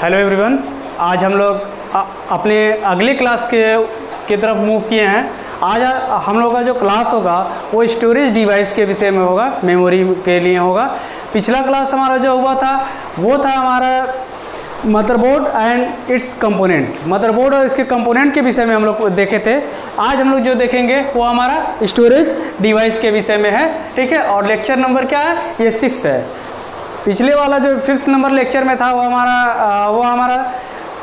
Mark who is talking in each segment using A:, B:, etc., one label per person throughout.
A: Hello everyone, आज हम लोग अपने अगले क्लास के तरफ मूव किए हैं। आज हम लोग का जो क्लास होगा वो स्टोरेज डिवाइस के विषय में होगा, मेमोरी के लिए होगा। पिछला क्लास हमारा जो हुआ था वो था हमारा motherboard and it's component, motherboard और इसके कंपोनेंट के विषय में हम लोग देखे थे। आज हम लोग जो देखेंगे वो हमारा स्टोरेज डिवाइस के विषय में है, ठीक है। और लेक्चर नंबर क्या है, ये 6 है। पिछले वाला जो 5th नंबर लेक्चर में था वो हमारा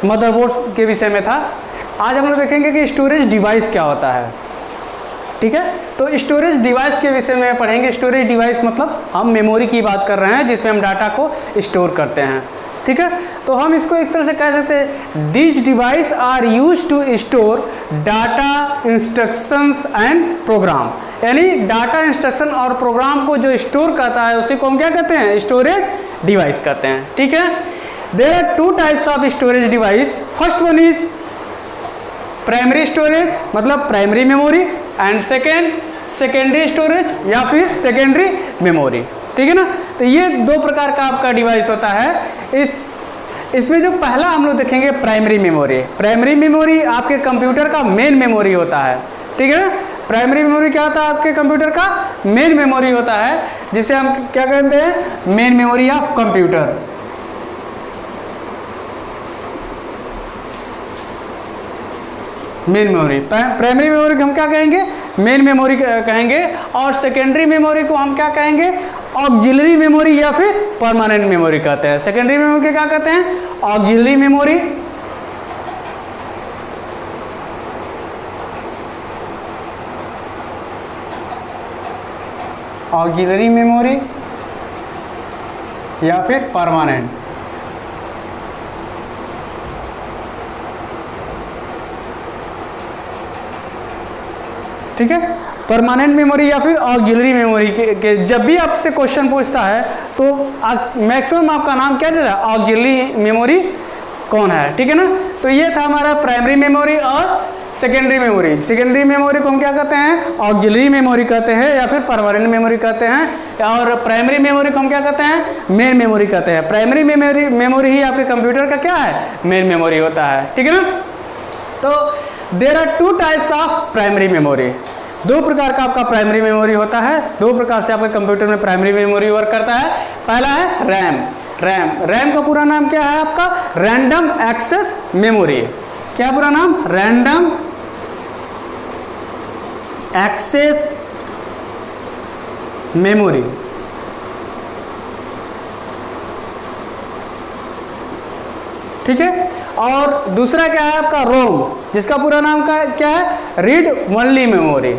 A: मदरबोर्ड के विषय में था। आज हम लोग देखेंगे कि स्टोरेज डिवाइस क्या होता है, ठीक है। तो स्टोरेज डिवाइस के विषय में पढ़ेंगे। स्टोरेज डिवाइस मतलब हम मेमोरी की बात कर रहे हैं जिसमें हम डाटा को स्टोर करते हैं, ठीक है। तो हम इसको एक तरह से कह सकते हैं, these device are use to store data, instructions and program. यानी डाटा, इंस्ट्रक्शन और प्रोग्राम को जो स्टोर करता है उसी को हम क्या कहते हैं, स्टोरेज डिवाइस कहते हैं, ठीक है। There are 2 types of storage device. First one is primary storage मतलब primary memory, and secondary storage या फिर सेकेंडरी मेमोरी, ठीक है ना। तो ये 2 प्रकार का आपका डिवाइस होता है। इसमें जो पहला हम लोग देखेंगे प्राइमरी मेमोरी। प्राइमरी मेमोरी आपके कंप्यूटर का मेन मेमोरी होता है, ठीक है ना। प्राइमरी मेमोरी क्या होता है, आपके कंप्यूटर का मेन मेमोरी होता है, जिसे हम क्या कहते हैं, main memory of computer. Main memory, primary memory को हम क्या कहेंगे, मेन मेमोरी कहेंगे। और सेकेंडरी मेमोरी को हम क्या कहेंगे, ऑक्सिलरी मेमोरी या फिर परमानेंट मेमोरी कहते हैं। सेकेंडरी मेमोरी के क्या कहते हैं, ऑक्सिलरी मेमोरी, ऑक्सिलरी मेमोरी या फिर परमानेंट, ठीक है। परमानेंट मेमोरी या फिर ऑक्सिलरी मेमोरी के जब भी आपसे क्वेश्चन पूछता है तो मैक्सिमम आपका नाम क्या दे रहा है, ऑक्सिलरी मेमोरी कौन है, ठीक है ना। तो ये था हमारा प्राइमरी मेमोरी और सेकेंडरी मेमोरी। सेकेंडरी मेमोरी को हम क्या कहते हैं, ऑक्सिलरी मेमोरी कहते हैं या फिर परमानेंट मेमोरी कहते हैं। और प्राइमरी मेमोरी को हम क्या कहते हैं, मेन मेमोरी कहते हैं। प्राइमरी मेमोरी ही आपके कंप्यूटर का क्या है, मेन मेमोरी होता है, ठीक है ना। तो there are 2 types of primary memory. 2 प्रकार का आपका प्राइमरी मेमोरी होता है। 2 प्रकार से आपके कंप्यूटर में प्राइमरी मेमोरी वर्क करता है। पहला है रैम का पूरा नाम क्या है आपका, रैंडम एक्सेस मेमोरी। क्या पूरा नाम, रैंडम एक्सेस मेमोरी, ठीक है। और दूसरा क्या है आपका रोम, जिसका पूरा नाम का क्या है, रीड ओनली मेमोरी।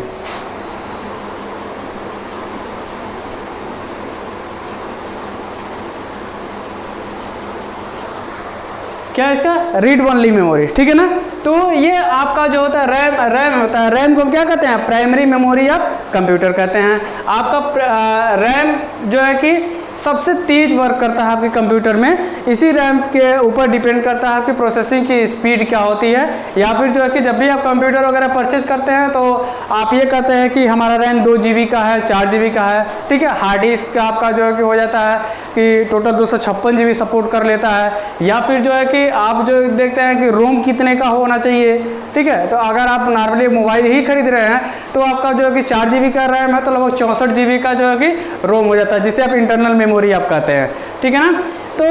A: क्या है इसका, रीड ओनली मेमोरी, ठीक है ना। तो ये आपका जो होता है रैम होता है। रैम को हम क्या कहते हैं, प्राइमरी मेमोरी ऑफ कंप्यूटर कहते हैं। आपका रैम जो है कि सबसे तेज वर्क करता है आपके कंप्यूटर में। इसी रैम के ऊपर डिपेंड करता है आपकी प्रोसेसिंग की स्पीड क्या होती है। या फिर जो है कि जब भी आप कंप्यूटर वगैरह परचेज करते हैं तो आप ये कहते हैं कि हमारा रैम 2 GB का है, 4 GB का है, ठीक है। हार्ड डिस्क का आपका जो है कि हो जाता है कि टोटल 256 GB सपोर्ट कर लेता है। या फिर जो है कि आप जो देखते हैं कि रोम कितने का होना चाहिए, ठीक है। तो अगर आप नॉर्मली मोबाइल ही खरीद रहे हैं तो आपका जो है कि 4 GB का रैम है तो लगभग 64 GB का जो है कि रोम हो जाता है, जिसे आप इंटरनल मेमोरी आप कहते हैं, ठीक है ना। तो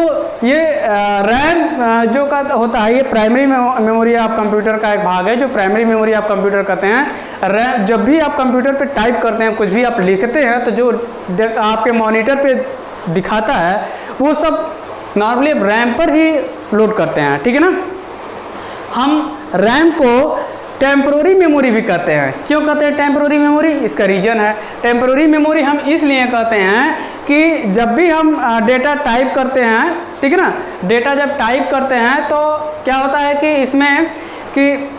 A: ये रैम जो का होता है ये प्राइमरी मेमोरी आप कंप्यूटर का एक भाग है, जो प्राइमरी मेमोरी आप कंप्यूटर कहते हैं। रैम जब भी आप कंप्यूटर पे टाइप करते हैं, कुछ भी आप लिखते हैं तो जो आपके मॉनिटर पे दिखाता है वो सब नॉर्मली रैम पर ही लोड करते हैं, ठीक है ना। हम रैम को टेम्पोररी मेमोरी भी कहते हैं। क्यों कहते हैं टेम्पोररी मेमोरी, इसका रीजन है। टेम्पोररी मेमोरी हम इसलिए कहते हैं कि जब भी हम डेटा टाइप करते हैं, ठीक है ना, डेटा जब टाइप करते हैं तो क्या होता है कि इसमें कि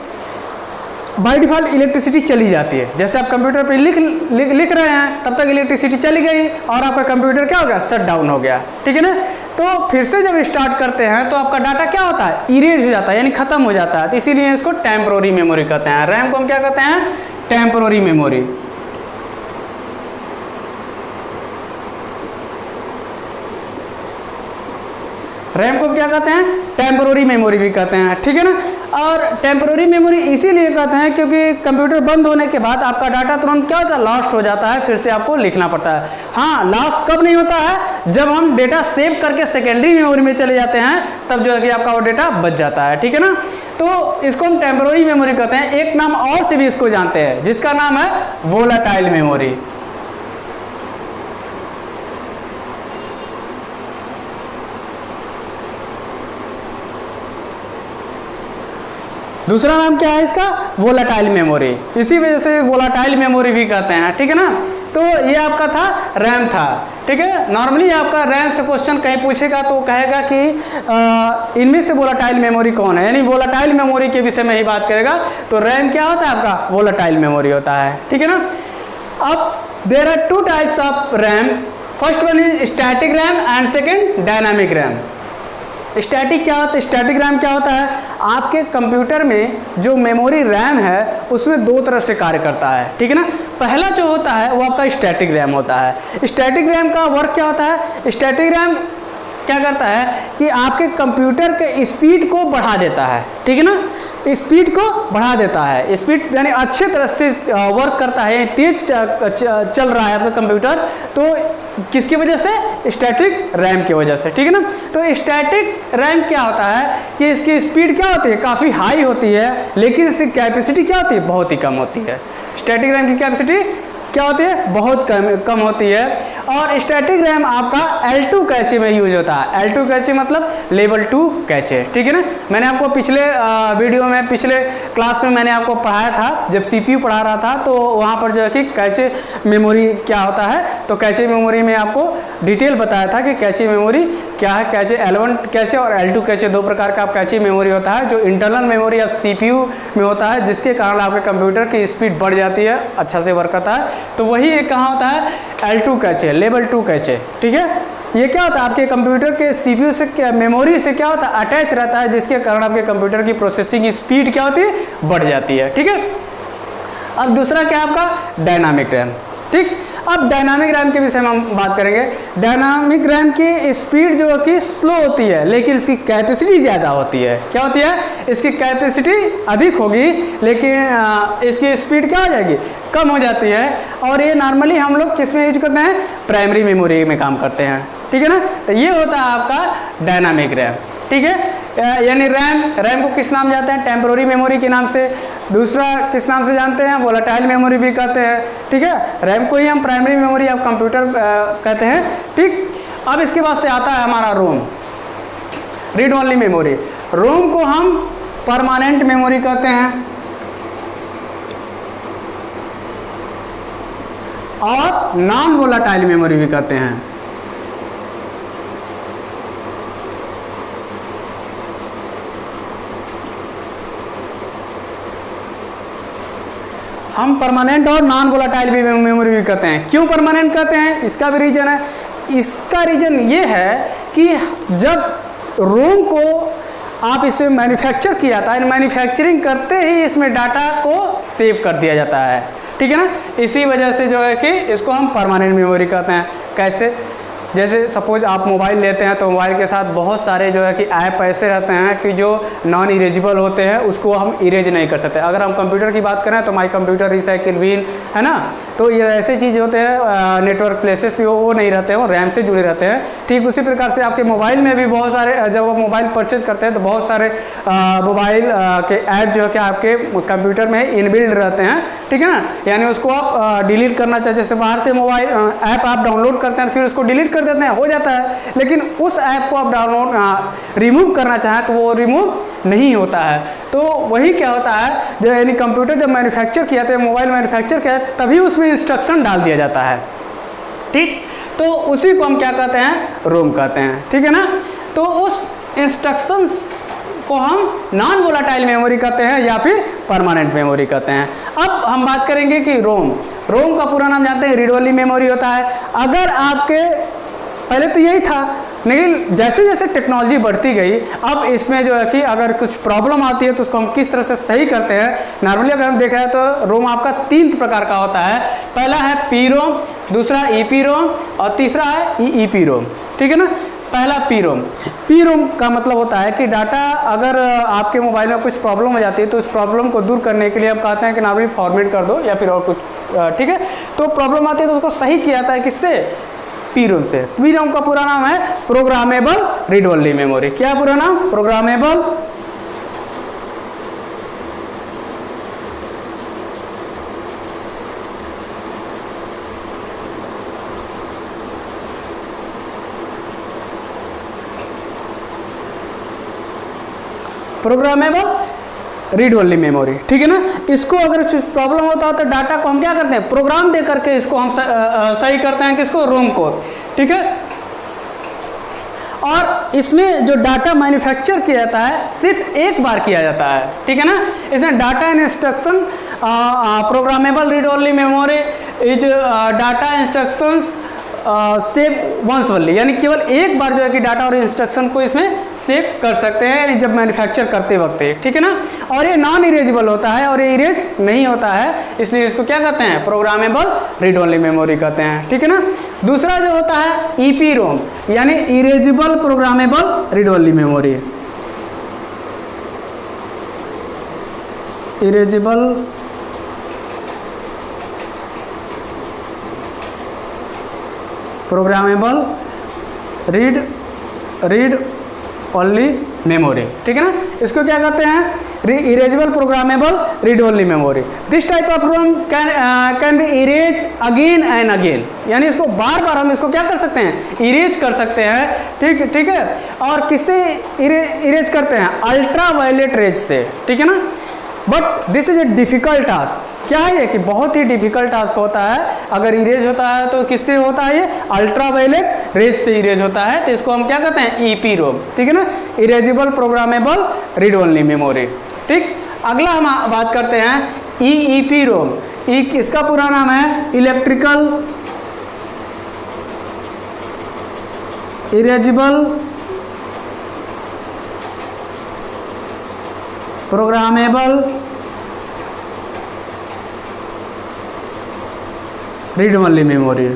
A: बाय डिफ़ॉल्ट इलेक्ट्रिसिटी चली जाती है। जैसे आप कंप्यूटर पे लिख रहे हैं तब तक इलेक्ट्रिसिटी चली गई और आपका कंप्यूटर क्या हो गया, शट डाउन हो गया, ठीक है ना। तो फिर से जब स्टार्ट करते हैं तो आपका डाटा क्या होता है, इरेज हो जाता है, यानी खत्म हो जाता है। तो इसीलिए इसको टेम्पोररी मेमोरी कहते हैं। रैम को हम क्या कहते हैं, टेम्पोररी मेमोरी। रैम को क्या कहते हैं, टेम्पोररी मेमोरी भी कहते हैं, ठीक है ना। और टेम्पोररी मेमोरी इसीलिए कहते हैं क्योंकि कंप्यूटर बंद होने के बाद आपका डाटा तुरंत क्या होता है, लॉस्ट हो जाता है, फिर से आपको लिखना पड़ता है। हाँ, लॉस्ट कब नहीं होता है, जब हम डेटा सेव करके सेकेंडरी मेमोरी में चले जाते हैं, तब जो है कि आपका वो डेटा बच जाता है, ठीक है ना। तो इसको हम टेम्पोररी मेमोरी कहते हैं। एक नाम और से भी इसको जानते हैं, जिसका नाम है वोलाटाइल मेमोरी। दूसरा नाम क्या है इसका, वोलाटाइल मेमोरी। इसी वजह से वोलाटाइल मेमोरी भी कहते हैं, ठीक है ना। तो ये आपका था रैम था, ठीक है। नॉर्मली आपका रैम से क्वेश्चन कहीं पूछेगा तो कहेगा कि इनमें से वोलाटाइल मेमोरी कौन है, यानी वोलाटाइल मेमोरी के विषय में ही बात करेगा। तो रैम क्या होता है आपका, वोलाटाइल मेमोरी होता है, ठीक है ना। अब there are two types of RAM, first one is static RAM and second dynamic RAM. Static क्या होता है, स्टैटिक रैम क्या होता है, आपके कंप्यूटर में जो मेमोरी रैम है उसमें दो तरह से कार्य करता है, ठीक है ना। पहला जो होता है वो आपका स्टैटिक रैम होता है। स्टैटिक रैम का वर्क क्या होता है, स्टैटिक रैम क्या करता है कि आपके कंप्यूटर के स्पीड को बढ़ा देता है, ठीक है ना, स्पीड को बढ़ा देता है। स्पीड यानी अच्छे तरह से वर्क करता है, तेज चल रहा है आपका कंप्यूटर, तो किसकी वजह से, स्टैटिक रैम की वजह से, ठीक है ना। तो स्टैटिक रैम क्या होता है कि इसकी स्पीड क्या होती है, काफ़ी हाई होती है, लेकिन इसकी कैपेसिटी क्या होती है, बहुत ही कम होती है। स्टैटिक रैम की कैपेसिटी क्या होती है, बहुत कम होती है। और स्टैटिक रैम आपका L2 कैचे में यूज होता है। L2 कैचे मतलब लेवल 2 कैचे, ठीक है ना। मैंने आपको पिछले वीडियो में, पिछले क्लास में मैंने आपको पढ़ाया था, जब CPU पढ़ा रहा था, तो वहाँ पर जो है कि कैचे मेमोरी क्या होता है, तो कैचे मेमोरी में आपको डिटेल बताया था कि कैचे मेमोरी क्या है। कैचे L1 कैचे और L2 कैचे, दो प्रकार का कैचे मेमोरी होता है, जो इंटरनल मेमोरी ऑफ CPU में होता है, जिसके कारण आपके कंप्यूटर की स्पीड बढ़ जाती है, अच्छा से वर्क करता है। तो वही एक कहाँ होता है, L2 कैचे, लेवल 2 कैचे, ठीक है। ये क्या होता है, आपके कंप्यूटर के CPU से क्या, मेमोरी से क्या होता है, अटैच रहता है, जिसके कारण आपके कंप्यूटर की प्रोसेसिंग स्पीड क्या होती है, बढ़ जाती है, ठीक है। अब दूसरा क्या है आपका, डायनामिक रैम, ठीक। अब डायनामिक रैम के विषय में हम बात करेंगे। डायनामिक रैम की स्पीड जो कि स्लो होती है, लेकिन इसकी कैपेसिटी ज़्यादा होती है। क्या होती है, इसकी कैपेसिटी अधिक होगी, लेकिन इसकी स्पीड क्या हो जाएगी, कम हो जाती है। और ये नॉर्मली हम लोग किस में यूज करते हैं, प्राइमरी मेमोरी में काम करते हैं, ठीक है ना। तो ये होता है आपका डायनामिक रैम, ठीक है। यानी रैम को किस नाम जानते हैं, टेम्पोररी मेमोरी के नाम से। दूसरा किस नाम से जानते हैं, वोलाटाइल मेमोरी भी कहते हैं, ठीक है। रैम को ही हम प्राइमरी मेमोरी ऑफ कंप्यूटर कहते हैं, ठीक। अब इसके बाद से आता है हमारा रोम, रीड ओनली मेमोरी। रोम को हम परमानेंट मेमोरी कहते हैं और नॉन वोलाटाइल मेमोरी भी कहते हैं। हम परमानेंट और नॉन वोलाटाइल भी मेमोरी भी कहते हैं। क्यों परमानेंट कहते हैं, इसका भी रीजन है। इसका रीजन ये है कि जब रोम को आप इसमें मैन्युफैक्चर किया जाता है, मैन्युफैक्चरिंग करते ही इसमें डाटा को सेव कर दिया जाता है, ठीक है ना। इसी वजह से जो है कि इसको हम परमानेंट मेमोरी कहते हैं। कैसे, जैसे सपोज आप मोबाइल लेते हैं तो मोबाइल के साथ बहुत सारे जो है कि ऐप ऐसे रहते हैं कि जो नॉन इरेजेबल होते हैं, उसको हम इरेज नहीं कर सकते। अगर हम कंप्यूटर की बात करें तो माई कंप्यूटर रिसाइकिल बिन है ना, तो ये ऐसे चीज़ होते हैं, नेटवर्क प्लेसेस वो नहीं रहते हैं, वो रैम से जुड़े रहते हैं। ठीक उसी प्रकार से आपके मोबाइल में भी बहुत सारे, जब आप मोबाइल परचेज करते हैं तो बहुत सारे मोबाइल के ऐप जो है कि आपके कंप्यूटर में इनबिल्ड रहते हैं, ठीक है ना। यानी उसको आप डिलीट करना चाहिए, जैसे बाहर से मोबाइल ऐप आप डाउनलोड करते हैं फिर उसको डिलीट कर देते हैं, हो जाता है, लेकिन उस ऐप को आप डाउनलोड रिमूव करना चाहें तो वो रिमूव नहीं होता है। तो वही क्या होता है, जब यानी कंप्यूटर जब मैन्युफैक्चर किया था, मोबाइल मैन्युफैक्चर किया तभी उसमें इंस्ट्रक्शन डाल दिया जाता है, ठीक। तो उसी को हम क्या कहते हैं, रोम कहते हैं, ठीक है ना। तो उस इंस्ट्रक्शंस को हम नॉन वोलाटाइल मेमोरी कहते हैं या फिर परमानेंट मेमोरी कहते हैं। अब हम बात करेंगे कि रोम का पूरा नाम जानते हैं, रीड ओनली मेमोरी होता है। अगर आपके पहले तो यही था, लेकिन जैसे जैसे टेक्नोलॉजी बढ़ती गई, अब इसमें जो है कि अगर कुछ प्रॉब्लम आती है तो उसको हम किस तरह से सही करते हैं। नॉर्मली अगर हम देखा है तो रोम आपका 3 प्रकार का होता है। पहला है पी रोम, दूसरा ईपी रोम और तीसरा है ईईपी रोम, ठीक है ना। पहला पी रोम। पी रोम का मतलब होता है कि डाटा अगर आपके मोबाइल में कुछ प्रॉब्लम हो जाती है तो उस प्रॉब्लम को दूर करने के लिए आप कहते हैं कि नॉर्मली फॉर्मेट कर दो या फिर और कुछ, ठीक है। तो प्रॉब्लम आती है तो उसको सही किया जाता है किससे? पी रोम से। पी रोम का पूरा नाम है प्रोग्रामेबल रीड ओनली मेमोरी। क्या पूरा नाम? Programmable programmable read only memory, ठीक है ना। इसको अगर कुछ प्रॉब्लम होता है तो डाटा को हम क्या करते हैं? प्रोग्राम दे करके इसको हम सही करते हैं, किसको? रोम को, ठीक है। और इसमें जो डाटा मैन्युफैक्चर किया जाता है सिर्फ एक बार किया जाता है, ठीक है ना। इसमें data instruction programmable read only memory is data instructions save once only, यानी केवल एक बार जो है कि डाटा और इंस्ट्रक्शन को इसमें सेव कर सकते हैं जब मैन्युफैक्चर करते वक्त, ठीक है ना। और ये नॉन इरेजेबल होता है और ये इरेज नहीं होता है, इसलिए इसको क्या कहते हैं? प्रोग्रामेबल रीड ओनली मेमोरी कहते हैं, ठीक है ना। दूसरा जो होता है ईपी रोम, यानी erasable programmable read only memory. Erasable programmable read only memory, ठीक है ना। इसको क्या कहते हैं? Erasable programmable read only memory. This type of ROM can be erase again and again, यानी इसको बार बार हम इसको क्या कर सकते हैं? इरेज कर सकते हैं, ठीक है। और किससे इरेज करते हैं? अल्ट्रा वायलेट रेज से, ठीक है ना। But this is a difficult task. क्या है ये? कि बहुत ही डिफिकल्ट टास्क होता है। अगर इरेज होता है तो किससे होता है? ये अल्ट्रा वायलेट रेज से इरेज होता है, तो इसको हम क्या कहते हैं? ईपी रोम, ठीक है ना। Erasable programmable read only memory, ठीक। अगला हम बात करते हैं ईईपी रोम। इसका पूरा नाम है electrical erasable programmable read only memory.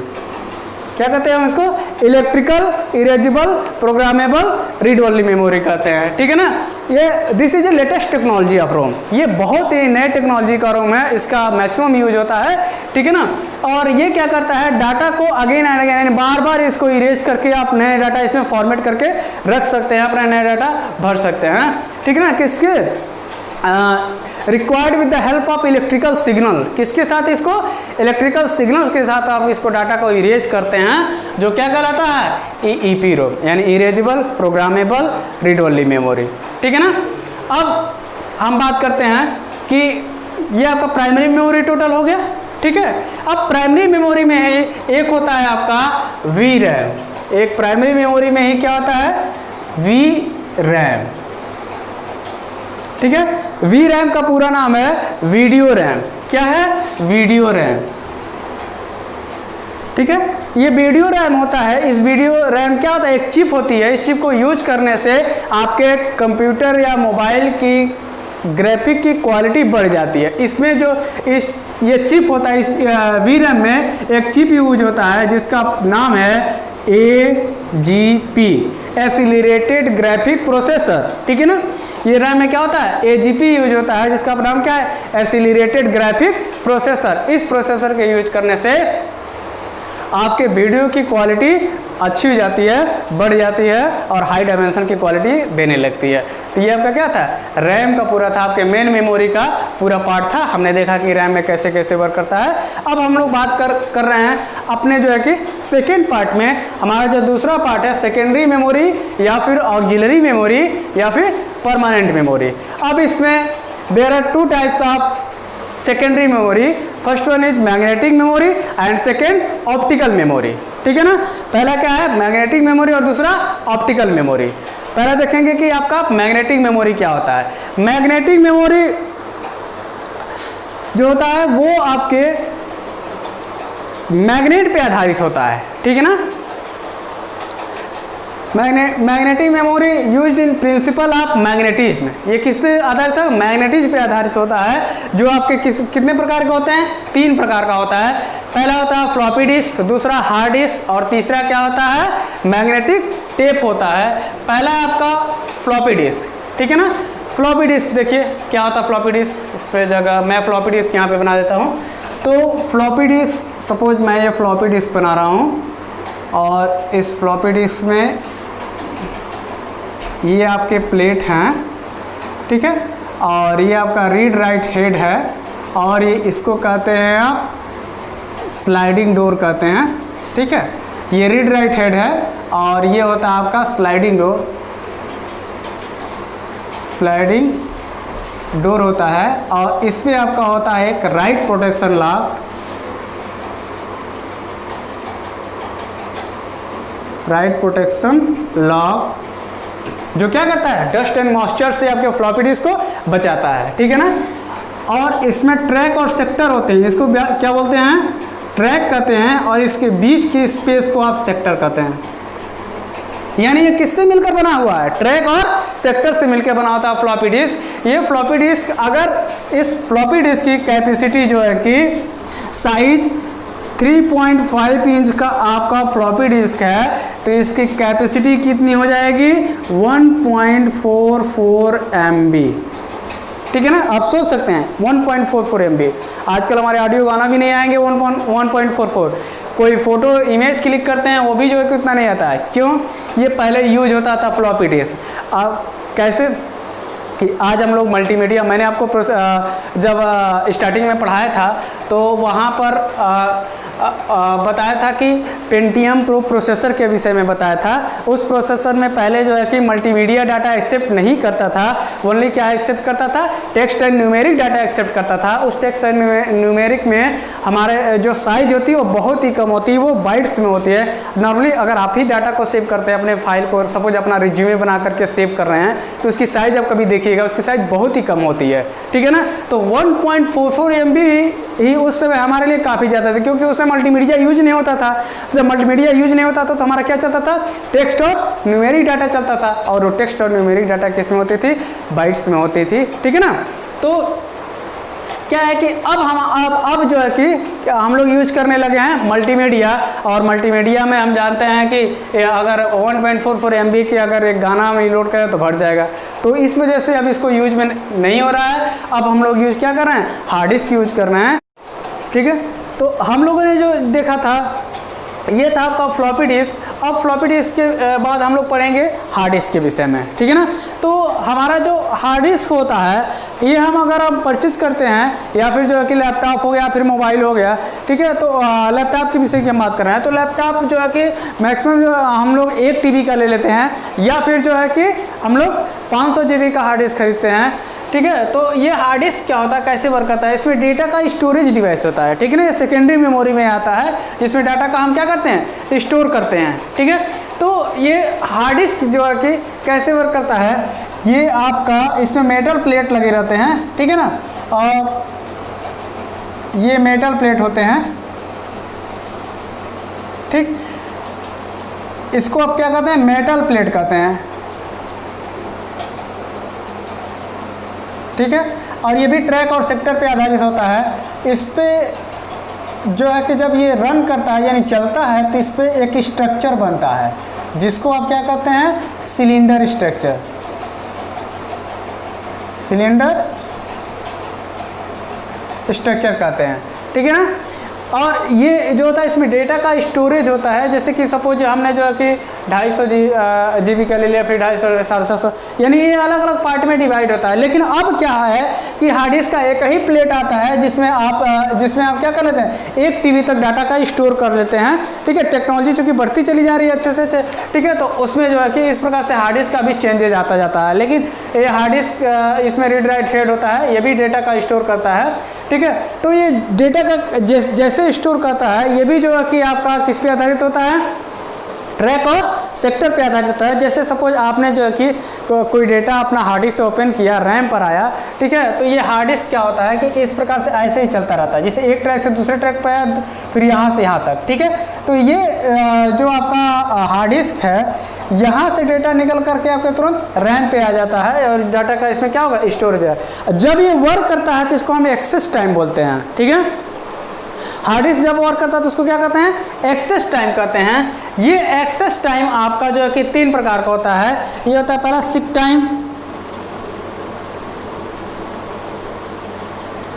A: क्या कहते हैं हम इसको? Electrical erasable programmable read only memory कहते हैं, ठीक है ना। ये this is a latest technology of ROM. ये बहुत ही नए टेक्नोलॉजी का रोम है, इसका मैक्सिमम यूज होता है, ठीक है ना। और ये क्या करता है? डाटा को अगेन एंड अगेन, यानी बार बार इसको इरेज करके आप नए डाटा इसमें फॉर्मेट करके रख सकते हैं, अपना नया डाटा भर सकते हैं, ठीक है ना। किसके? Required with the help of electrical signal. किसके साथ? इसको इलेक्ट्रिकल सिग्नल्स के साथ आप इसको डाटा को इरेज करते हैं, जो क्या कहलाता है? ईपी रोम, यानी erasable programmable read only memory, ठीक है ना। अब हम बात करते हैं कि ये आपका प्राइमरी मेमोरी टोटल हो गया, ठीक है। अब प्राइमरी मेमोरी में एक होता है आपका वी रैम। एक प्राइमरी मेमोरी में ही क्या होता है? वी रैम, ठीक है। वी रैम का पूरा नाम है वीडियो रैम। क्या है? वीडियो रैम, ठीक है। ये वीडियो रैम होता है। इस वीडियो रैम क्या होता है? एक चिप होती है। इस चिप को यूज करने से आपके कंप्यूटर या मोबाइल की ग्राफिक की क्वालिटी बढ़ जाती है। इसमें जो ये चिप होता है, इस वी रैम में एक चिप यूज होता है जिसका नाम है AGP, एक्सीलरेटेड ग्राफिक प्रोसेसर, ठीक है ना। ये रैम में क्या होता है? AGP यूज होता है, जिसका नाम क्या है? Accelerated graphic processor. इस प्रोसेसर के यूज करने से आपके वीडियो की क्वालिटी अच्छी हो जाती है, बढ़ जाती है और हाई डायमेंशन की क्वालिटी देने लगती है। तो ये आपका क्या था? रैम का पूरा था, आपके मेन मेमोरी का पूरा पार्ट था। हमने देखा कि रैम में कैसे कैसे वर्क करता है। अब हम लोग बात कर रहे हैं अपने जो है कि सेकेंड पार्ट में। हमारा जो दूसरा पार्ट है सेकेंडरी मेमोरी या फिर ऑक्सिलरी मेमोरी या फिर परमानेंट मेमोरी। अब इसमें there are two types of secondary memory. First one is magnetic memory and second optical memory, ठीक है ना। पहला क्या है? मैग्नेटिक मेमोरी और दूसरा ऑप्टिकल मेमोरी। पहला देखेंगे कि आपका मैग्नेटिक मेमोरी क्या होता है। मैग्नेटिक मेमोरी जो होता है वो आपके मैग्नेट पे आधारित होता है, ठीक है ना। Magnetic memory used in principle of magnetism. ये किस पे आधारित है? मैग्नेटिज्म पे आधारित होता है। जो आपके कितने प्रकार के होते हैं? 3 प्रकार का होता है। पहला होता है फ्लॉपी डिस्क, दूसरा हार्ड डिस्क और तीसरा क्या होता है? मैग्नेटिक टेप होता है। पहला है आपका फ्लॉपी डिस्क, ठीक है ना। फ्लॉपी डिस्क देखिए क्या होता है फ्लॉपी डिस्क, इस पे जगह मैं फ्लॉपी डिस्क यहाँ पे बना देता हूँ। तो फ्लॉपी डिस्क, सपोज मैं ये फ्लॉपी डिस्क बना रहा हूँ और इस फ्लॉपी डिस्क में ये आपके प्लेट हैं, ठीक है, और ये आपका रीड राइट हेड है और ये इसको कहते हैं आप स्लाइडिंग डोर कहते हैं, ठीक है। ये रीड राइट हेड है और ये होता है आपका स्लाइडिंग डोर, स्लाइडिंग डोर होता है। और इसमें आपका होता है एक right protection lock, right protection lock जो क्या करता है डस्ट एंड मॉइस्चर से आपके फ्लॉपी डिस्क को बचाता है, ठीक है ना। और इसमें ट्रैक और सेक्टर होते हैं, इसको क्या बोलते हैं, ट्रैक कहते हैं, और इसके बीच की स्पेस को आप सेक्टर कहते हैं। यानी ये किससे मिलकर बना हुआ है, ट्रैक और सेक्टर से मिलकर बना होता है फ्लॉपी डिस्क। ये फ्लॉपी डिस्क, अगर इस फ्लॉपी डिस्क की कैपेसिटी जो है कि साइज 3.5 इंच का आपका फ्लॉपी डिस्क है तो इसकी कैपेसिटी कितनी हो जाएगी 1.44 MB, ठीक है ना। आप सोच सकते हैं 1.44 MB। आजकल हमारे ऑडियो गाना भी नहीं आएंगे 1.44। कोई फोटो इमेज क्लिक करते हैं वो भी जो है कि उतना नहीं आता है, क्यों, ये पहले यूज होता था फ्लॉपी डिस्क। अब कैसे कि आज हम लोग मल्टीमीडिया, मैंने आपको जब स्टार्टिंग में पढ़ाया था तो वहाँ पर बताया था कि पेंटियम प्रो प्रोसेसर के विषय में बताया था। उस प्रोसेसर में पहले जो है कि मल्टीमीडिया डाटा एक्सेप्ट नहीं करता था, ओनली क्या एक्सेप्ट करता था, text and numeric data accept करता था। उस टेक्स्ट एंड न्यूमेरिक में हमारे जो साइज होती है वो बहुत ही कम होती है, वो बाइट्स में होती है। नॉर्मली अगर आप ही डाटा को सेव करते हैं अपने फाइल को, सपोज अपना रिज्यूमे बना करके सेव कर रहे हैं तो उसकी साइज आप कभी देखिएगा उसकी साइज बहुत ही कम होती है, ठीक है ना। तो 1.44 MB ही उस समय हमारे लिए काफ़ी ज़्यादा था, क्योंकि उसमें मल्टीमीडिया यूज नहीं होता था। जब मल्टीमीडिया यूज नहीं होता था तो हमारा क्या चलता था, टेक्स्ट और न्यूमेरिक डाटा चलता था, और वो टेक्स्ट और न्यूमेरिक डाटा किस में होती थी, बाइट्स में होती थी, ठीक है ना। तो क्या है कि अब जो है कि हम लोग यूज करने लगे हैं मल्टीमीडिया, और मल्टीमीडिया में हम जानते हैं कि अगर 1.44 MB की अगर एक गाना में लोड करें तो भर जाएगा। तो इस वजह से अब इसको यूज में नहीं हो रहा है। अब हम लोग यूज क्या कर रहे हैं, हार्ड डिस्क यूज कर रहे हैं, ठीक है। तो हम लोगों ने जो देखा था ये था आपका फ्लॉपी डिस्क। अब फ्लॉपी डिस्क के बाद हम लोग पढ़ेंगे हार्ड डिस्क के विषय में, ठीक है ना। तो हमारा जो हार्ड डिस्क होता है ये हम अगर हम परचेज करते हैं या फिर जो है कि लैपटॉप हो गया फिर मोबाइल हो गया, ठीक है। तो लैपटॉप के विषय की हम बात कर रहे हैं। तो लैपटॉप जो है कि मैक्सिमम जो हम लोग 1 TB का ले लेते हैं, या फिर जो है कि हम लोग 500 GB का हार्ड डिस्क खरीदते हैं, ठीक है। तो ये हार्ड डिस्क क्या होता है, कैसे वर्क करता है, इसमें डेटा का स्टोरेज डिवाइस होता है, ठीक है ना। ये सेकेंडरी मेमोरी में आता है, जिसमें डाटा का हम क्या करते हैं, स्टोर करते हैं, ठीक है। तो ये हार्ड डिस्क जो है कि कैसे वर्क करता है, ये आपका इसमें मेटल प्लेट लगे रहते हैं, ठीक है ना। और ये मेटल प्लेट होते हैं, ठीक, इसको आप क्या कहते हैं, मेटल प्लेट कहते हैं, ठीक है। और ये भी ट्रैक और सेक्टर पे आधारित होता है। इस पे जो है कि जब ये रन करता है यानी चलता है तो इस पे एक स्ट्रक्चर बनता है जिसको आप क्या कहते हैं, सिलेंडर स्ट्रक्चर, सिलेंडर स्ट्रक्चर कहते हैं, ठीक है ना। और ये जो होता है इसमें डेटा का स्टोरेज होता है, जैसे कि सपोज हमने जो है कि 250 GB का ले लिया, फिर 250, 750, यानी ये अलग अलग पार्ट में डिवाइड होता है। लेकिन अब क्या है कि हार्ड डिस्क का एक ही प्लेट आता है जिसमें आप क्या कर लेते हैं, 1 TB तक डाटा का स्टोर कर लेते हैं, ठीक है। टेक्नोलॉजी चूँकि बढ़ती चली जा रही है अच्छे से अच्छे, ठीक है। तो उसमें जो है कि इस प्रकार से हार्ड डिस्क का भी चेंजेज आता जाता है। लेकिन ये हार्ड डिस्क इसमें रीड राइट हेड होता है, ये भी डेटा का स्टोर करता है, ठीक है। तो ये डेटा का जैसे स्टोर करता है, ये भी जो है कि आपका किस पे आधारित होता है, ट्रैक और सेक्टर पे आधारित होता है। जैसे सपोज आपने जो है कि कोई डेटा अपना हार्ड डिस्क से ओपन किया, रैम पर आया, ठीक है। तो ये हार्ड डिस्क क्या होता है कि इस प्रकार से ऐसे ही चलता रहता है, जैसे एक ट्रैक से दूसरे ट्रैक पर आया फिर यहाँ से यहाँ तक, ठीक है। तो ये जो आपका हार्ड डिस्क है यहाँ से डेटा निकल करके आपके तुरंत रैम पे आ जाता है और डाटा का इसमें क्या होगा, स्टोरेज है। जब ये वर्क करता है तो इसको हम एक्सेस टाइम बोलते हैं, ठीक है। हार्ड डिस्क जब वर्क करता है तो उसको क्या कहते हैं, एक्सेस टाइम कहते हैं। ये एक्सेस टाइम आपका जो है कि 3 प्रकार का होता है। ये होता है पहला सीक टाइम,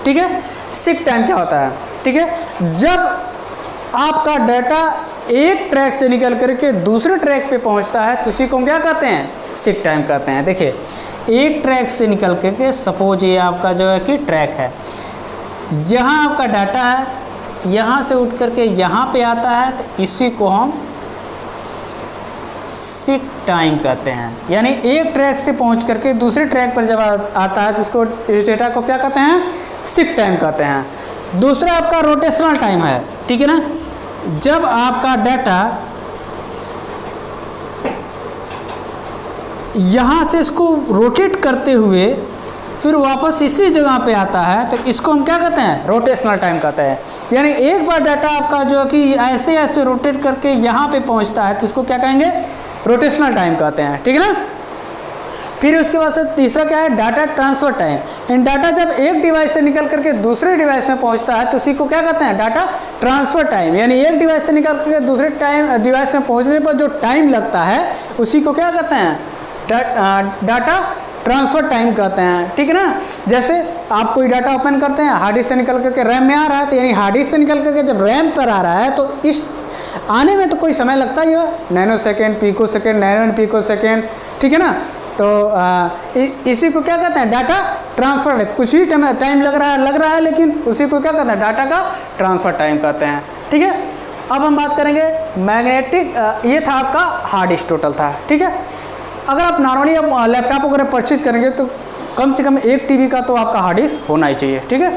A: ठीक है। सीक टाइम क्या होता है, ठीक है, जब आपका डाटा एक ट्रैक से निकल करके दूसरे ट्रैक पे पहुंचता है तो उसी को हम क्या कहते हैं, सीक टाइम कहते हैं। देखिए एक ट्रैक से निकल करके, सपोज ये आपका जो है कि ट्रैक है, यहाँ आपका डाटा है, यहाँ से उठ करके यहाँ पे आता है तो इसी को हम सीक टाइम कहते हैं। यानी एक ट्रैक से पहुंच करके दूसरे ट्रैक पर जब आता है तो इसको, इस डेटा को क्या कहते हैं, सीक टाइम कहते हैं। दूसरा आपका रोटेशनल टाइम है, ठीक है ना, जब आपका डाटा यहाँ से इसको रोटेट करते हुए फिर वापस इसी जगह पे आता है तो इसको हम क्या कहते हैं, रोटेशनल टाइम कहते हैं। यानी एक बार डाटा आपका जो कि ऐसे ऐसे रोटेट करके यहाँ पे पहुँचता है तो इसको क्या कहेंगे, रोटेशनल टाइम कहते हैं, ठीक है ना। फिर उसके बाद से तीसरा क्या है, डाटा ट्रांसफर टाइम। इन डाटा जब एक डिवाइस से निकल करके दूसरे डिवाइस में पहुंचता है तो उसी को क्या कहते हैं, डाटा ट्रांसफर टाइम। यानी एक डिवाइस से निकल करके दूसरे डिवाइस में पहुंचने पर जो टाइम लगता है उसी को क्या कहते हैं, डाटा ट्रांसफर टाइम कहते हैं, ठीक है ना। जैसे आप कोई डाटा ओपन करते हैं, हार्ड डिस्क से निकल करके रैम में आ रहा है, तो यानी हार्ड डिस्क से निकल करके जब रैम पर आ रहा है तो इस आने में तो कोई समय लगता ही है, nano second, pico second, nano pico second, ठीक है ना। तो इसी को क्या कहते हैं, डाटा ट्रांसफर। कुछ ही टाइम लग रहा है लेकिन उसी को क्या कहते हैं, डाटा का ट्रांसफर टाइम कहते हैं, ठीक है। अब हम बात करेंगे मैग्नेटिक, ये था आपका हार्ड डिस्क टोटल था, ठीक है। अगर आप नॉर्मली आप लैपटॉप वगैरह परचेज करेंगे तो कम से कम 1 TB का तो आपका हार्ड डिस्क होना ही चाहिए, ठीक है।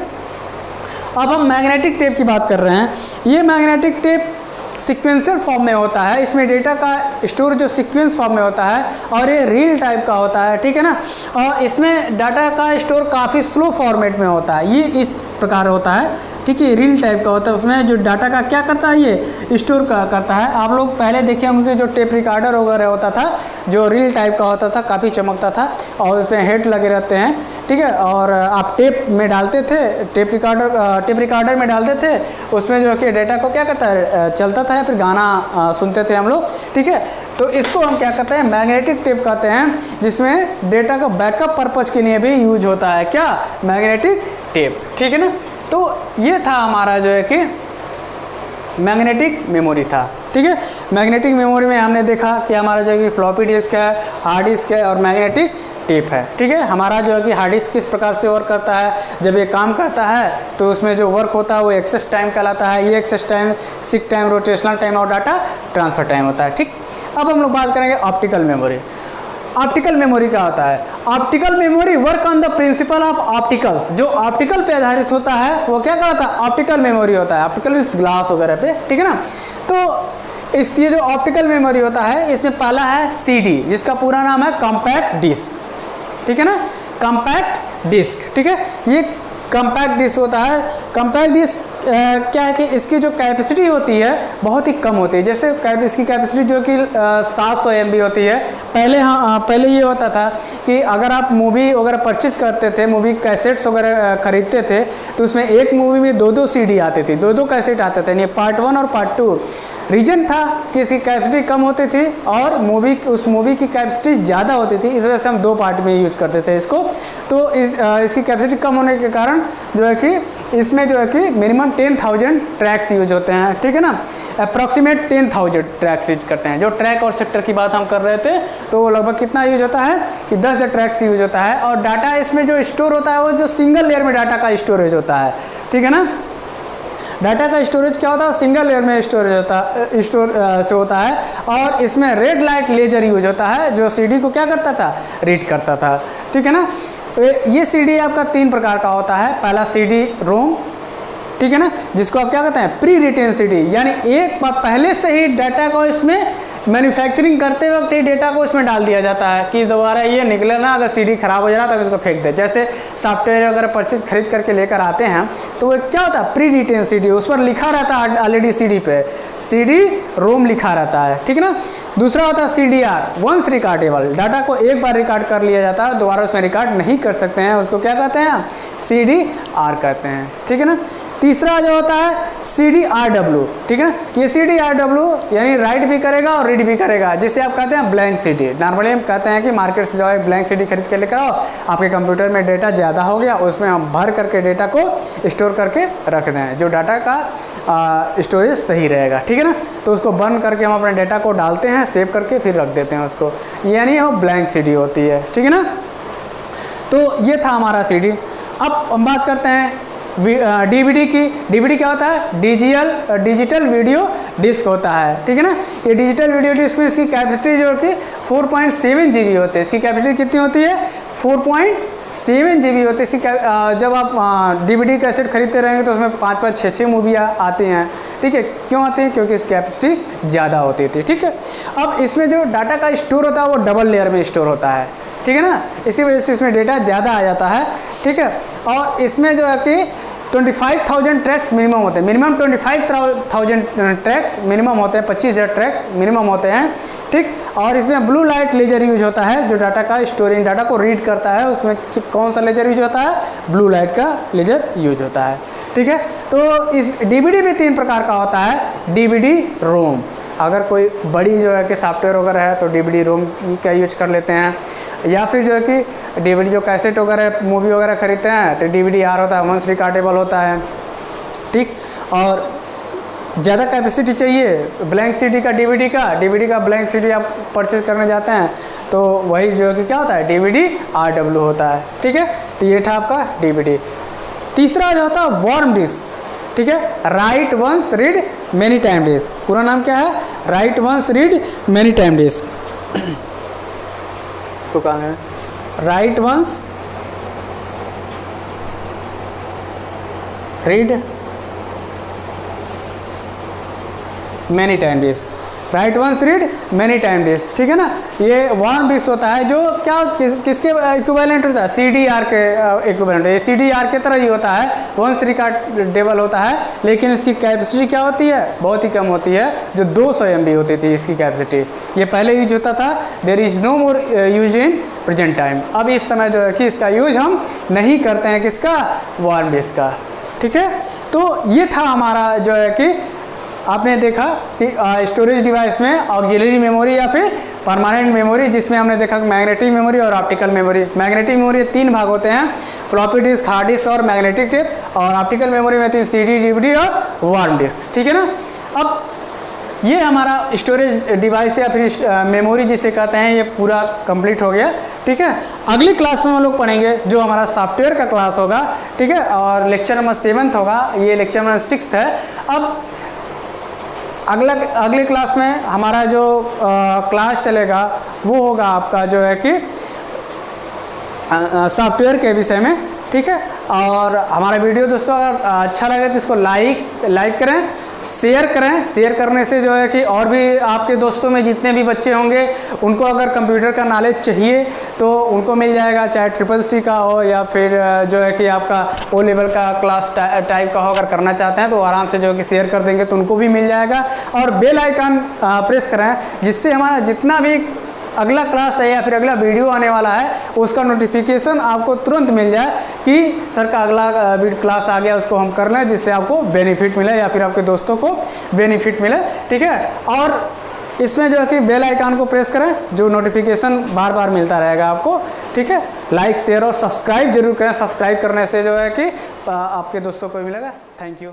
A: अब हम मैग्नेटिक टेप की बात कर रहे हैं। ये मैग्नेटिक टेप सीक्वेंशियल फॉर्म में होता है, इसमें डेटा का स्टोर जो सीक्वेंस फॉर्म में होता है और ये रील टाइप का होता है, ठीक है ना। और इसमें डाटा का स्टोर काफ़ी स्लो फॉर्मेट में होता है, ये इस प्रकार होता है, ठीक है, रील टाइप का होता है। उसमें जो डाटा का क्या करता है, ये स्टोर करता है। आप लोग पहले देखे होंगे जो टेप रिकॉर्डर वगैरह होता था जो रील टाइप का होता था, काफ़ी चमकता था और उसमें हेड लगे रहते हैं, ठीक है। और आप टेप में डालते थे, टेप रिकॉर्डर में डालते थे, उसमें जो कि डेटा को क्या करता है, चलता था, या फिर गाना सुनते थे हम लोग, ठीक है। तो इसको हम क्या कहते हैं, मैग्नेटिक टेप कहते हैं, जिसमें डेटा का बैकअप पर्पज़ के लिए भी यूज होता है, क्या, मैग्नेटिक टेप, ठीक है ना। तो ये था हमारा जो है कि मैग्नेटिक मेमोरी था, ठीक है। मैग्नेटिक मेमोरी में हमने देखा कि हमारा जो है कि फ्लॉपी डिस्क है, हार्ड डिस्क है और मैग्नेटिक टेप है, ठीक है। हमारा जो है कि हार्ड डिस्क किस प्रकार से वर्क करता है, जब ये काम करता है तो उसमें जो वर्क होता है वो एक्सेस टाइम कहलाता है। ये access time, seek time, rotational time और डाटा ट्रांसफर टाइम होता है, ठीक। अब हम लोग बात करेंगे ऑप्टिकल मेमोरी। ऑप्टिकल मेमोरी क्या होता है, optical memory work on the principle of opticals. जो ऑप्टिकल पे आधारित होता है वो क्या कहलाता है, ऑप्टिकल मेमोरी होता है। ऑप्टिकल मींस ग्लास वगैरह पे, ठीक है ना। तो ये जो ऑप्टिकल मेमोरी होता है इसमें पहला है CD, जिसका पूरा नाम है कॉम्पैक्ट डिस्क, ठीक है ना, कॉम्पैक्ट डिस्क, ठीक है। ये कॉम्पैक्ट डिस्क होता है। कॉम्पैक्ट डिस्क क्या है कि इसकी जो कैपेसिटी होती है बहुत ही कम होती है। जैसे इसकी कैपेसिटी जो कि 700 MB होती है। पहले ये होता था कि अगर आप मूवी वगैरह परचेज करते थे, मूवी कैसेट्स वगैरह खरीदते थे, तो उसमें एक मूवी में 2-2 CD आते थे, 2-2 कैसेट आते थे, ये पार्ट 1 और पार्ट 2। रीजन था कि इसकी कैपेसिटी कम होती थी और उस मूवी की कैपेसिटी ज़्यादा होती थी, इस वजह से हम 2 पार्ट में यूज करते थे इसको। तो इसकी कैपेसिटी कम होने के कारण जो है कि इसमें जो है कि मिनिमम 10,000 ट्रैक्स यूज होते हैं, ठीक है ना। अप्रॉक्सीमेट 10,000 ट्रैक्स यूज करते हैं। जो ट्रैक और सेक्टर की बात हम कर रहे थे तो लगभग कितना यूज होता है कि 10,000 ट्रैक्स यूज होता है। और डाटा इसमें जो स्टोर होता है वो जो सिंगल लेयर में डाटा का स्टोरेज होता है, ठीक है ना। डाटा का स्टोरेज क्या होता है, सिंगल लेयर में स्टोर से होता है। और इसमें रेड लाइट लेजर यूज होता है जो CD को क्या करता था, रीड करता था, ठीक है ना। ये CD आपका 3 प्रकार का होता है। पहला CD रोम, ठीक है ना, जिसको आप क्या कहते हैं, प्री रिटेन CD, यानी एक बार पहले से ही डाटा को इसमें मैन्युफैक्चरिंग करते वक्त ही डेटा को इसमें डाल दिया जाता है कि दोबारा ये निकले ना, अगर CD खराब हो जा रहा तब इसको फेंक दे। जैसे सॉफ्टवेयर वगैरह परचेज खरीद करके लेकर आते हैं तो वो क्या होता है, प्री रिटेन CD, उस पर लिखा रहता है ऑलरेडी CD पे CD रोम लिखा रहता है, ठीक है ना। दूसरा होता है CDR, वंस रिकॉर्डेबल, डाटा को एक बार रिकॉर्ड कर लिया जाता है, दोबारा उसमें रिकॉर्ड नहीं कर सकते हैं, उसको क्या कहते हैं, CDR कहते हैं, ठीक है ना। तीसरा जो होता है CDRW, ठीक है ना, ये CDRW यानी राइट भी करेगा और रीड भी करेगा, जिसे आप कहते हैं ब्लैंक CD। नॉर्मली हम कहते हैं कि मार्केट से जो है ब्लैंक CD खरीद के लेकर आओ, आपके कंप्यूटर में डेटा ज़्यादा हो गया, उसमें हम भर करके डेटा को स्टोर करके रख दें, जो डाटा का स्टोरेज सही रहेगा, ठीक है ना। तो उसको बंद करके हम अपने डेटा को डालते हैं, सेव करके फिर रख देते हैं उसको, यानी वो ब्लैंक CD होती है, ठीक है ना। तो ये था हमारा CD। अब हम बात करते हैं DVD की। DVD क्या होता है? डिजिटल वीडियो डिस्क होता है, ठीक है ना। ये डिजिटल वीडियो डिस्क में इसकी कैपेसिटी जो कि 4.7 GB होती है। इसकी कैपेसिटी कितनी होती है? 4.7 GB होती है इसकी। जब आप DVD कैसेट खरीदते रहेंगे तो उसमें 5-5, 6-6 मूवियाँ आती हैं, ठीक है। क्यों आती हैं? क्योंकि इसकी कैपेसिटी ज़्यादा होती थी, ठीक है। अब इसमें जो डाटा का स्टोर होता है वो डबल लेयर में स्टोर होता है, ठीक है ना। इसी वजह से इसमें डेटा ज़्यादा आ जाता है, ठीक है। और इसमें जो है कि 25,000 ट्रैक्स मिनिमम होते हैं, मिनिमम 25,000 ट्रैक्स मिनिमम होते हैं, 25,000 ट्रैक्स मिनिमम होते हैं, ठीक। और इसमें ब्लू लाइट लेजर यूज होता है, जो डाटा का स्टोरिंग, डाटा को रीड करता है, उसमें कौन सा लेजर यूज होता है? ब्लू लाइट का लेजर यूज होता है, ठीक है। तो इस DVD भी 3 प्रकार का होता है। DVD रोम, अगर कोई बड़ी जो है कि सॉफ्टवेयर वगैरह है तो DVD रोम का यूज कर लेते हैं, या फिर जो है कि DVD जो कैसेट वगैरह मूवी वगैरह खरीदते हैं तो DVD-R होता है, वंस रिकार्डेबल होता है, ठीक। और ज़्यादा कैपेसिटी चाहिए ब्लैंक CD का, DVD का ब्लैंक CD आप परचेज करने जाते हैं तो वही जो है कि क्या होता है? DVD-RW होता है, ठीक है। तो ये था आपका DVD। तीसरा जो होता है वार्म डिस्क, ठीक है। Write once read many time disk, पूरा नाम क्या है? Write once read many time disk. इसको कहा है write once read many time disk, write once read many time disk, ठीक है ना। ये वार्म डिस्क होता है जो किसके इक्विवेलेंट होता है? CDR के इक्विवेलेंट। ये CDR के तरह ही होता है, वंस रिकार्डेबल होता है, लेकिन इसकी कैपेसिटी क्या होती है? बहुत ही कम होती है, जो 200 MB होती थी इसकी कैपेसिटी। ये पहले यूज होता था, there is no more use in present time. अब इस समय जो है कि इसका यूज हम नहीं करते हैं, किसका? वार्म डिस्क का, ठीक है। तो ये था हमारा जो है कि आपने देखा कि स्टोरेज डिवाइस में ऑक्सिलरी मेमोरी या फिर परमानेंट मेमोरी, जिसमें हमने देखा मैग्नेटिक मेमोरी और ऑप्टिकल मेमोरी। मैग्नेटिक मेमोरी 3 भाग होते हैं, फ्लॉपी डिस्क, हार्ड डिस्क और मैग्नेटिक टेप। और ऑप्टिकल मेमोरी में 3 CD, DVD और वार्म डिस्क, ठीक है ना। अब ये हमारा स्टोरेज डिवाइस या फिर मेमोरी जिसे कहते हैं, ये पूरा कंप्लीट हो गया, ठीक है। अगली क्लास में हम लोग पढ़ेंगे जो हमारा सॉफ्टवेयर का क्लास होगा, ठीक है। और लेक्चर नंबर 7 होगा, ये लेक्चर नंबर 6 है। अब अगले क्लास में हमारा जो क्लास चलेगा वो होगा आपका जो है कि सॉफ्टवेयर के विषय में, ठीक है। और हमारा वीडियो दोस्तों अगर अच्छा लगे तो इसको लाइक करें, शेयर करें। शेयर करने से जो है कि और भी आपके दोस्तों में जितने भी बच्चे होंगे उनको अगर कंप्यूटर का नॉलेज चाहिए तो उनको मिल जाएगा, चाहे CCC का हो या फिर जो है कि आपका O लेवल का क्लास टाइप का हो। अगर करना चाहते हैं तो आराम से जो है कि शेयर कर देंगे तो उनको भी मिल जाएगा। और बेल आइकन प्रेस करें, जिससे हमारा जितना भी अगला क्लास है या फिर अगला वीडियो आने वाला है उसका नोटिफिकेशन आपको तुरंत मिल जाए कि सर का अगला क्लास आ गया, उसको हम कर लें, जिससे आपको बेनिफिट मिले या फिर आपके दोस्तों को बेनिफिट मिले, ठीक है। और इसमें जो है कि बेल आइकन को प्रेस करें, जो नोटिफिकेशन बार बार मिलता रहेगा आपको, ठीक है। लाइक, शेयर और सब्सक्राइब जरूर करें। सब्सक्राइब करने से जो है कि आपके दोस्तों को मिलेगा। Thank you.